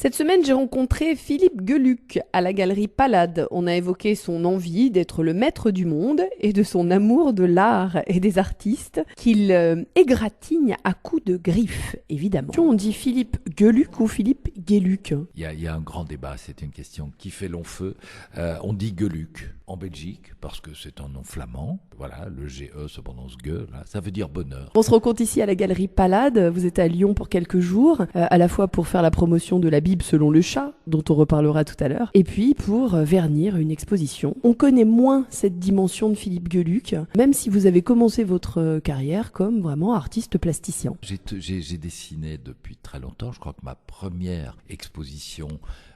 Cette semaine, j'ai rencontré Philippe Geluck à la galerie Palade. On a évoqué son envie d'être le maître du monde et de son amour de l'art et des artistes qu'il égratigne à coups de griffes, évidemment. On dit Philippe Geluck ou Philippe Geluck? Il y a un grand débat, c'est une question qui fait long feu. On dit Geluck en Belgique parce que c'est un nom flamand. Voilà, le GE se prononce Ge, là, ça veut dire bonheur. On se rencontre ici à la galerie Palade. Vous êtes à Lyon pour quelques jours, à la fois pour faire la promotion de la Bible selon le chat, dont on reparlera tout à l'heure, et puis pour vernir une exposition. On connaît moins cette dimension de Philippe Geluck, même si vous avez commencé votre carrière comme vraiment artiste plasticien. J'ai dessiné depuis très longtemps. Je crois que ma première exposition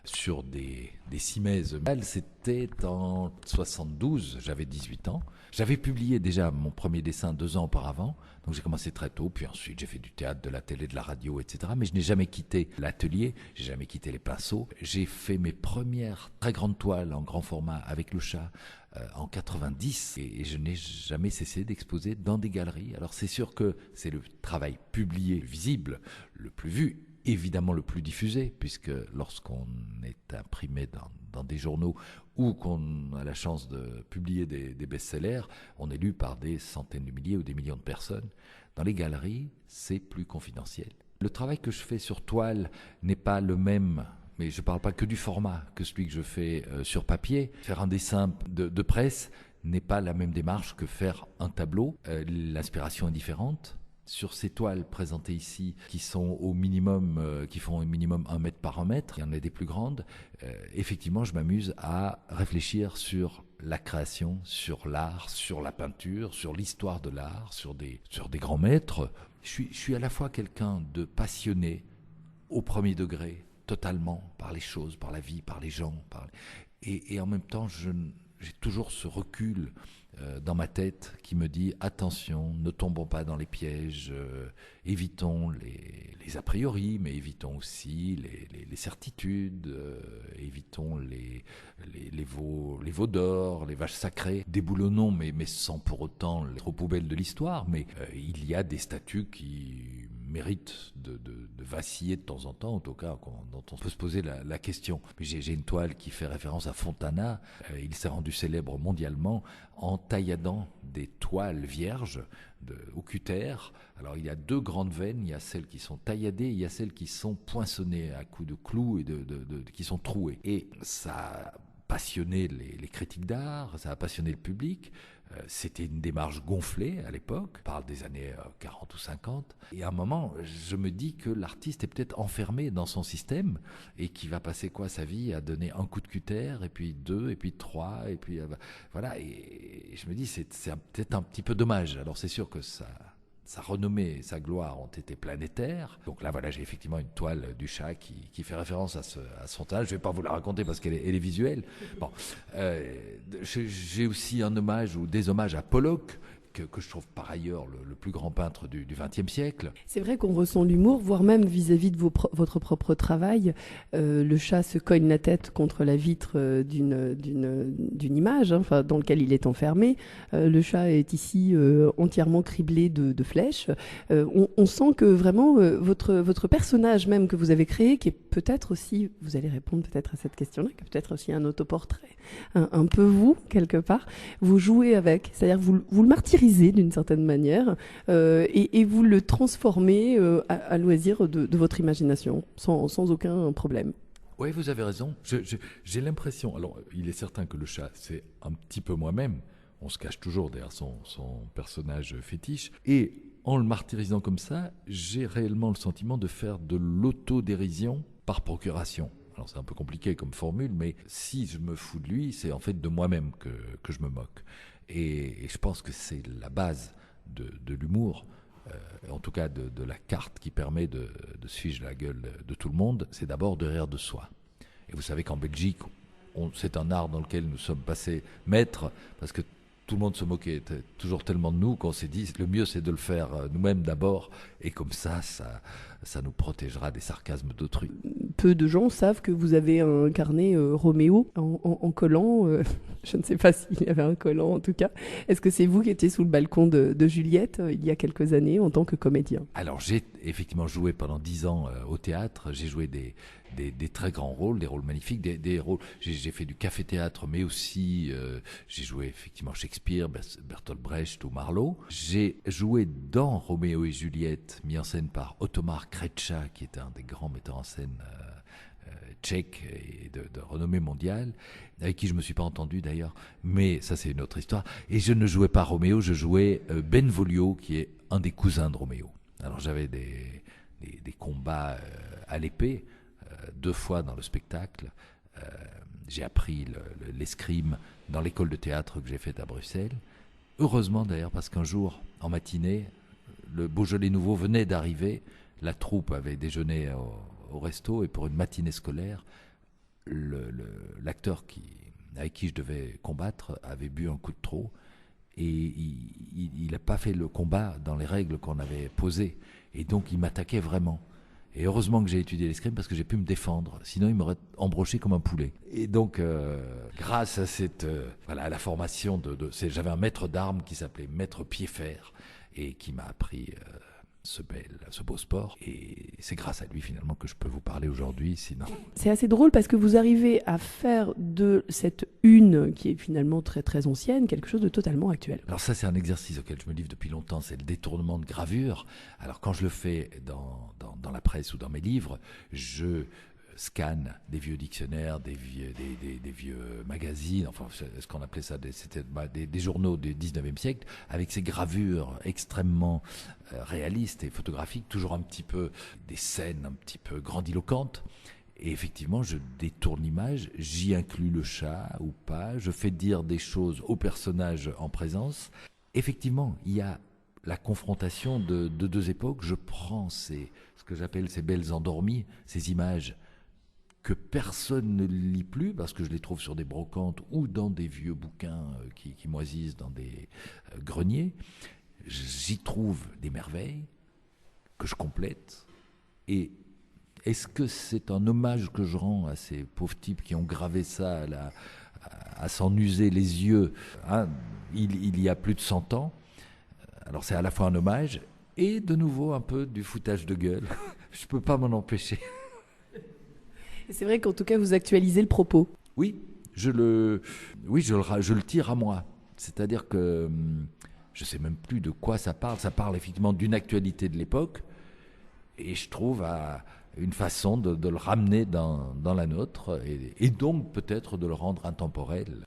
sur des cimaises, c'était en 72, j'avais 18 ans. J'avais publié déjà mon premier dessin 2 ans auparavant, donc j'ai commencé très tôt, puis ensuite j'ai fait du théâtre, de la télé, de la radio, etc. Mais je n'ai jamais quitté l'atelier, j'ai jamais quitté les pinceaux. J'ai fait mes premières très grandes toiles en grand format avec le chat en 90 et je n'ai jamais cessé d'exposer dans des galeries. Alors c'est sûr que c'est le travail publié, visible, le plus vu, évidemment le plus diffusé, puisque lorsqu'on est imprimé dans des journaux ou qu'on a la chance de publier des best-sellers, on est lu par des centaines de milliers ou des millions de personnes. Dans les galeries, c'est plus confidentiel. Le travail que je fais sur toile n'est pas le même, mais je ne parle pas que du format, que celui que je fais sur papier. Faire un dessin de presse n'est pas la même démarche que faire un tableau. L'inspiration est différente. Sur ces toiles présentées ici, qui sont au minimum, qui font au minimum 1 mètre par 1 mètre, il y en a des plus grandes, effectivement je m'amuse à réfléchir sur la création, sur l'art, sur la peinture, sur l'histoire de l'art, sur des grands maîtres. Je suis à la fois quelqu'un de passionné au premier degré, totalement, par les choses, par la vie, par les gens, et en même temps j'ai toujours ce recul dans ma tête qui me dit attention, ne tombons pas dans les pièges, évitons les a priori, mais évitons aussi les certitudes, évitons les veaux d'or, les vaches sacrées, déboulonnons, mais sans pour autant les trop poubelles de l'histoire. Mais il y a des statues qui méritent de vaciller de temps en temps, en tout cas, dont on peut se poser la question. Mais j'ai une toile qui fait référence à Fontana. Il s'est rendu célèbre mondialement en tailladant des toiles vierges au cutter. Alors il y a 2 grandes veines, il y a celles qui sont tailladées, il y a celles qui sont poinçonnées à coups de clous et qui sont trouées. Et ça a passionné les critiques d'art, ça a passionné le public. C'était une démarche gonflée à l'époque, on parle des années 40 ou 50. Et à un moment, je me dis que l'artiste est peut-être enfermé dans son système et qu'il va passer sa vie à donner un coup de cutter, et puis 2, et puis 3, et puis voilà. Et je me dis, c'est peut-être un petit peu dommage. Alors c'est sûr que sa renommée et sa gloire ont été planétaires. Donc là, voilà, j'ai effectivement une toile du chat qui fait référence à son âge. Je ne vais pas vous la raconter parce qu'elle est visuelle. Bon, j'ai aussi un hommage ou des hommages à Pollock, que je trouve par ailleurs le plus grand peintre du XXe siècle. C'est vrai qu'on ressent l'humour, voire même vis-à-vis de votre propre travail. Le chat se cogne la tête contre la vitre d'une image, enfin, dans laquelle il est enfermé. Le chat est ici entièrement criblé de flèches. On sent que vraiment votre personnage même que vous avez créé, qui est peut-être aussi, vous allez répondre peut-être à cette question-là, qui est peut-être aussi un autoportrait, un peu vous, quelque part, vous jouez avec, c'est-à-dire vous le martyrisez d'une certaine manière et vous le transformez à loisir de votre imagination, sans aucun problème. Oui, vous avez raison. J'ai l'impression, alors il est certain que le chat, c'est un petit peu moi-même, on se cache toujours derrière son personnage fétiche, et en le martyrisant comme ça, j'ai réellement le sentiment de faire de l'autodérision par procuration. Alors c'est un peu compliqué comme formule, mais si je me fous de lui, c'est en fait de moi-même que je me moque. Et je pense que c'est la base de l'humour, en tout cas de la carte qui permet de se figer la gueule de tout le monde, c'est d'abord de rire de soi. Et vous savez qu'en Belgique, c'est un art dans lequel nous sommes passés maîtres, parce que tout le monde se moquait toujours tellement de nous qu'on s'est dit le mieux c'est de le faire nous-mêmes d'abord, et comme ça nous protégera des sarcasmes d'autrui. peu de gens savent que vous avez incarné Roméo en collant. Je ne sais pas s'il y avait un collant en tout cas. Est-ce que c'est vous qui étiez sous le balcon de Juliette il y a quelques années en tant que comédien? Alors j'ai effectivement joué pendant 10 ans au théâtre. J'ai joué des très grands rôles, des rôles magnifiques, des rôles. J'ai fait du café-théâtre, mais aussi j'ai joué effectivement Shakespeare, Bertolt Brecht ou Marlowe. J'ai joué dans Roméo et Juliette, mis en scène par Otomar Kretschka, qui est un des grands metteurs en scène tchèque et de renommée mondiale, avec qui je me suis pas entendu d'ailleurs, mais ça c'est une autre histoire. Et je ne jouais pas Roméo, je jouais Benvolio, qui est un des cousins de Roméo. Alors j'avais des combats à l'épée, 2 fois dans le spectacle. J'ai appris l'escrime dans l'école de théâtre que j'ai faite à Bruxelles. Heureusement d'ailleurs, parce qu'un jour, en matinée, le Beaujolais nouveau venait d'arriver, la troupe avait déjeuné au resto, et pour une matinée scolaire, l'acteur avec qui je devais combattre avait bu un coup de trop, et il n'a pas fait le combat dans les règles qu'on avait posées, et donc il m'attaquait vraiment. Et heureusement que j'ai étudié l'escrime, parce que j'ai pu me défendre. Sinon, il m'aurait embroché comme un poulet. Et donc, grâce à à la formation j'avais un maître d'armes qui s'appelait Maître Piedfer, et qui m'a appris ce beau sport. Et c'est grâce à lui, finalement, que je peux vous parler aujourd'hui. Sinon... C'est assez drôle parce que vous arrivez à faire de cette une, qui est finalement très très ancienne, quelque chose de totalement actuel. Alors ça, c'est un exercice auquel je me livre depuis longtemps, c'est le détournement de gravure. Alors quand je le fais dans la presse ou dans mes livres, je scanne des vieux dictionnaires, des vieux magazines, enfin ce qu'on appelait ça, c'était des journaux du 19e siècle, avec ces gravures extrêmement réalistes et photographiques, toujours un petit peu des scènes un petit peu grandiloquentes. Et effectivement, je détourne l'image, j'y inclus le chat ou pas, je fais dire des choses aux personnages en présence. Effectivement, il y a la confrontation de 2 époques. Je prends ce que j'appelle ces belles endormies, ces images que personne ne lit plus, parce que je les trouve sur des brocantes ou dans des vieux bouquins qui moisissent dans des greniers. J'y trouve des merveilles que je complète. Et est-ce que c'est un hommage que je rends à ces pauvres types qui ont gravé ça à s'en user les yeux, hein, il y a plus de 100 ans? Alors c'est à la fois un hommage et de nouveau un peu du foutage de gueule. Je peux pas m'en empêcher. Et c'est vrai qu'en tout cas, vous actualisez le propos. Oui, je le tire à moi. C'est-à-dire que je sais même plus de quoi ça parle. Ça parle effectivement d'une actualité de l'époque, et je trouve une façon de le ramener dans la nôtre, et donc peut-être de le rendre intemporel.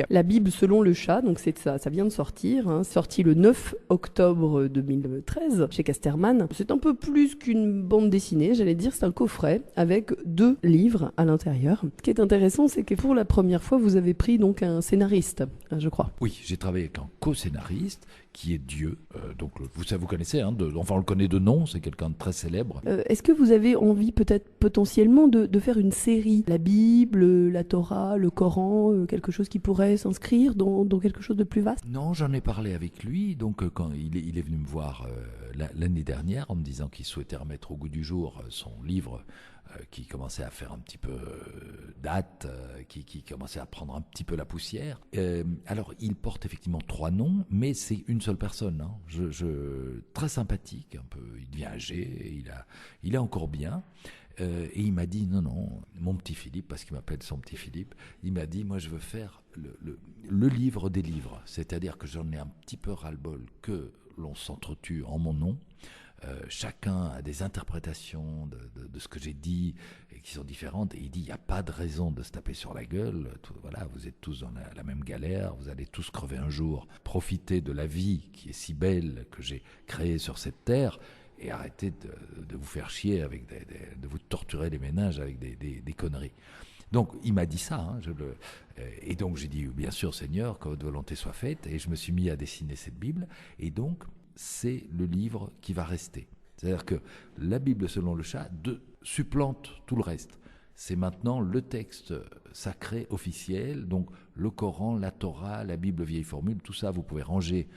La Bible selon le chat, donc c'est ça vient de sortir, hein, sorti le 9 octobre 2013 chez Casterman. C'est un peu plus qu'une bande dessinée, j'allais dire, c'est un coffret avec 2 livres à l'intérieur. Ce qui est intéressant, c'est que pour la première fois, vous avez pris donc un scénariste, je crois. Oui, j'ai travaillé avec un co-scénariste qui est Dieu. Donc vous connaissez, hein, enfin on le connaît de nom, c'est quelqu'un de très célèbre. Est-ce que vous avez envie peut-être potentiellement de faire une série? La Bible, la Torah, le Coran, quelque chose qui pourrait s'inscrire dans quelque chose de plus vaste? Non, j'en ai parlé avec lui, donc quand il est venu me voir l'année dernière en me disant qu'il souhaitait remettre au goût du jour son livre qui commençait à faire un petit peu date, qui commençait à prendre un petit peu la poussière. Alors, il porte effectivement 3 noms, mais c'est une seule personne. Hein. Très sympathique, un peu. Il devient âgé, il est encore bien. Et il m'a dit, non, mon petit Philippe, parce qu'il m'appelle son petit Philippe, il m'a dit, moi je veux faire le livre des livres. C'est-à-dire que j'en ai un petit peu ras-le-bol que l'on s'entretue en mon nom. Chacun a des interprétations de ce que j'ai dit et qui sont différentes, et il dit il n'y a pas de raison de se taper sur la gueule, voilà, vous êtes tous dans la même galère, vous allez tous crever un jour, profitez de la vie qui est si belle que j'ai créée sur cette terre, et arrêtez de vous faire chier de vous torturer les méninges avec des conneries. Donc il m'a dit ça, hein, et donc j'ai dit bien sûr Seigneur, que votre volonté soit faite, et je me suis mis à dessiner cette Bible, et donc c'est le livre qui va rester. C'est-à-dire que la Bible selon le chat supplante tout le reste. c'est maintenant le texte sacré officiel, donc le Coran, la Torah, la Bible vieille formule, tout ça vous pouvez ranger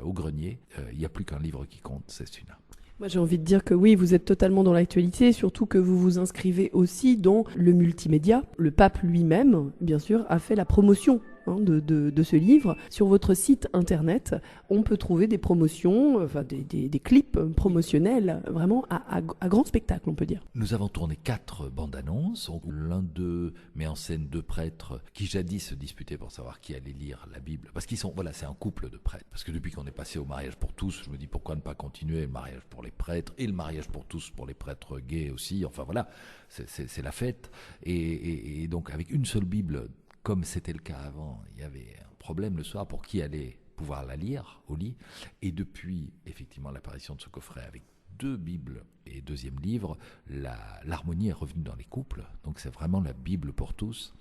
au grenier. Il n'y a plus qu'un livre qui compte, c'est celui-là. Moi, j'ai envie de dire que oui, vous êtes totalement dans l'actualité, surtout que vous vous inscrivez aussi dans le multimédia. Le pape lui-même, bien sûr, a fait la promotion de ce livre. Sur votre site internet, on peut trouver des promotions, enfin des clips promotionnels, vraiment à grand spectacle, on peut dire. Nous avons tourné 4 bandes annonces. L'un d'eux met en scène 2 prêtres qui jadis se disputaient pour savoir qui allait lire la Bible. Parce qu'ils sont, voilà, c'est un couple de prêtres. Parce que depuis qu'on est passé au mariage pour tous, je me dis pourquoi ne pas continuer le mariage pour les prêtres et le mariage pour tous pour les prêtres gays aussi. Enfin voilà, c'est la fête. Et donc avec une seule Bible, comme c'était le cas avant, il y avait un problème le soir pour qui allait pouvoir la lire au lit. Et depuis, effectivement, l'apparition de ce coffret avec 2 Bibles et 2e livre, l'harmonie est revenue dans les couples. Donc c'est vraiment la Bible pour tous.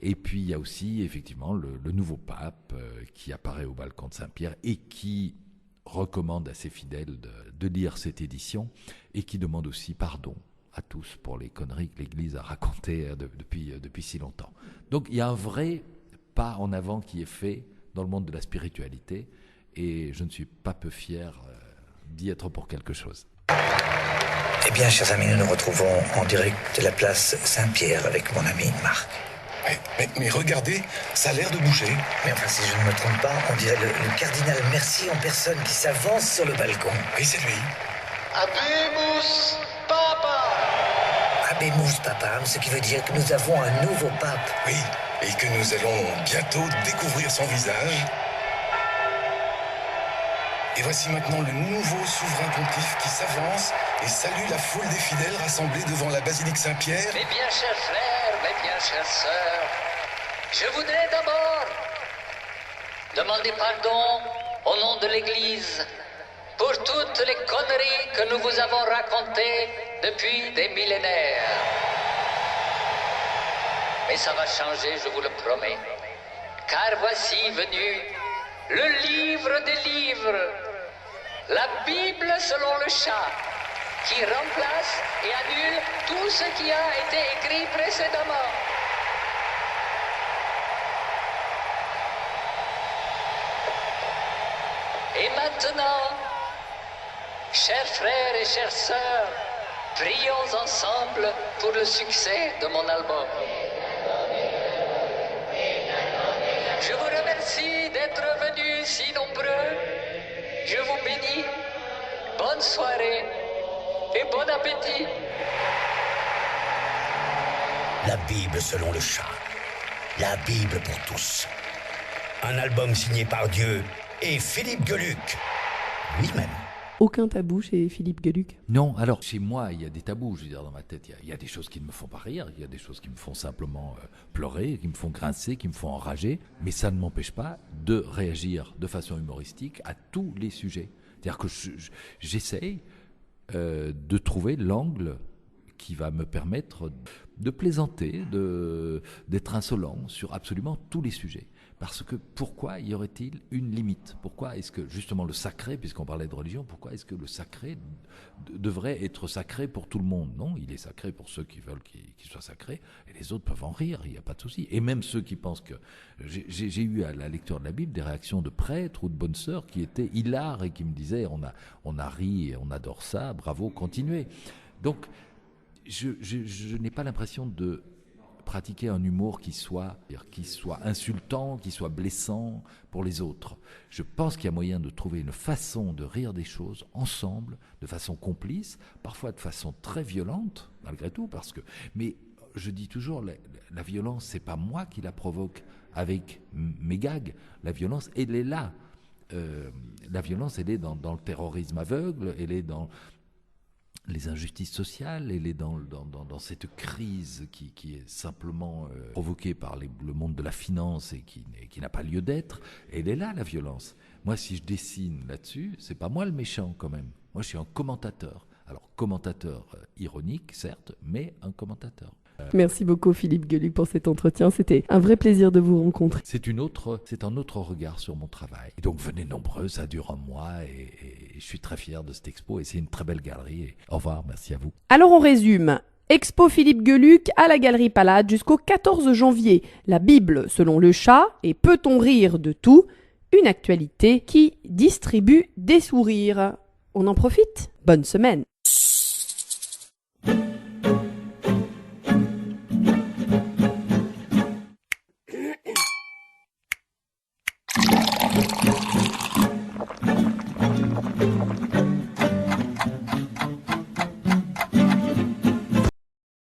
Et puis il y a aussi, effectivement, le nouveau pape qui apparaît au balcon de Saint-Pierre et qui recommande à ses fidèles de lire cette édition et qui demande aussi pardon à tous pour les conneries que l'Église a racontées depuis si longtemps. Donc il y a un vrai pas en avant qui est fait dans le monde de la spiritualité et je ne suis pas peu fier d'y être pour quelque chose. Eh bien, chers amis, nous nous retrouvons en direct de la place Saint-Pierre avec mon ami Marc. Mais regardez, ça a l'air de bouger. Mais enfin, si je ne me trompe pas, on dirait le cardinal Mercier en personne qui s'avance sur le balcon. Oui, c'est lui. Habemus Papa. Habemus Papam, ce qui veut dire que nous avons un nouveau pape. Oui, et que nous allons bientôt découvrir son visage. Et voici maintenant le nouveau souverain pontife qui s'avance et salue la foule des fidèles rassemblés devant la basilique Saint-Pierre. Mes bien chers frères, mes bien chères sœurs, je voudrais d'abord demander pardon au nom de l'Église pour toutes les conneries que nous vous avons racontées depuis des millénaires. Mais ça va changer, je vous le promets, car voici venu le livre des livres, la Bible selon le chat, qui remplace et annule tout ce qui a été écrit précédemment. Et maintenant, chers frères et chères sœurs, prions ensemble pour le succès de mon album. Je vous remercie d'être venus si nombreux. Je vous bénis. Bonne soirée et bon appétit. La Bible selon le chat. La Bible pour tous. Un album signé par Dieu et Philippe Geluck lui-même. Aucun tabou chez Philippe Geluck? Non, alors chez moi, il y a des tabous, je veux dire, dans ma tête. Il y a des choses qui ne me font pas rire, il y a des choses qui me font simplement pleurer, qui me font grincer, qui me font enrager, mais ça ne m'empêche pas de réagir de façon humoristique à tous les sujets. C'est-à-dire que j'essaye de trouver l'angle qui va me permettre de plaisanter, d'être insolent sur absolument tous les sujets. Parce que pourquoi y aurait-il une limite? Pourquoi est-ce que justement le sacré, puisqu'on parlait de religion, pourquoi est-ce que le sacré devrait être sacré pour tout le monde? Non, il est sacré pour ceux qui veulent qu'il soit sacré, et les autres peuvent en rire, il n'y a pas de souci. Et même ceux qui pensent que... J'ai eu à la lecture de la Bible des réactions de prêtres ou de bonnes sœurs qui étaient hilares et qui me disaient on a ri, on adore ça, bravo, continuez. Donc, je n'ai pas l'impression de pratiquer un humour qui soit insultant, qui soit blessant pour les autres. Je pense qu'il y a moyen de trouver une façon de rire des choses ensemble, de façon complice, parfois de façon très violente, malgré tout, mais je dis toujours, la violence, c'est pas moi qui la provoque avec mes gags. La violence, elle est là. La violence, elle est dans le terrorisme aveugle, elle est dans les injustices sociales, elle est dans cette crise qui est simplement provoquée par le monde de la finance et qui n'a pas lieu d'être. Elle est là, la violence. Moi, si je dessine là-dessus, c'est pas moi le méchant quand même. Moi, je suis un commentateur. Alors, commentateur ironique, certes, mais un commentateur. Merci beaucoup Philippe Geluck pour cet entretien. C'était un vrai plaisir de vous rencontrer. C'est un autre regard sur mon travail. Et donc venez nombreux, ça dure un mois et je suis très fier de cette expo et c'est une très belle galerie. Et au revoir, merci à vous. Alors on résume. Expo Philippe Geluck à la Galerie Palade jusqu'au 14 janvier. La Bible selon le chat et peut-on rire de tout? Une actualité qui distribue des sourires. On en profite? Bonne semaine!